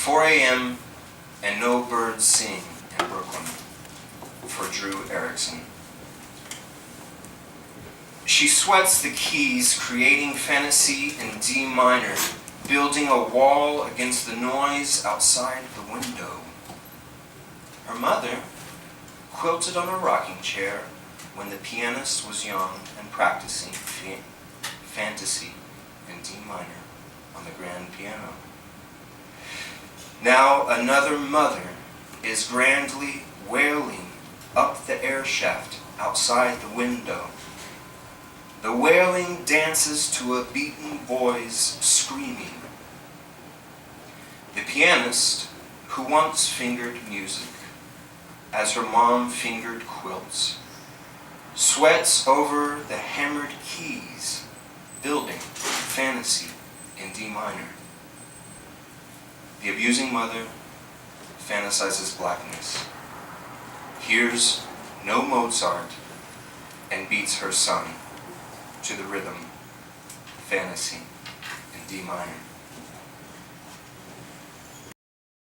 4 a.m. and no birds sing in Brooklyn, for Drew Erickson. She sweats the keys, creating fantasy in D minor, building a wall against the noise outside the window. Her mother quilted on a rocking chair when the pianist was young and practicing fantasy in D minor on the grand piano. Now another mother is grandly wailing up the air shaft outside the window. The wailing dances to a beaten boy's screaming. The pianist, who once fingered music as her mom fingered quilts, sweats over the hammered keys, building fantasy in D minor. The abusing mother fantasizes blackness, hears no Mozart, and beats her son to the rhythm, fantasy in D minor.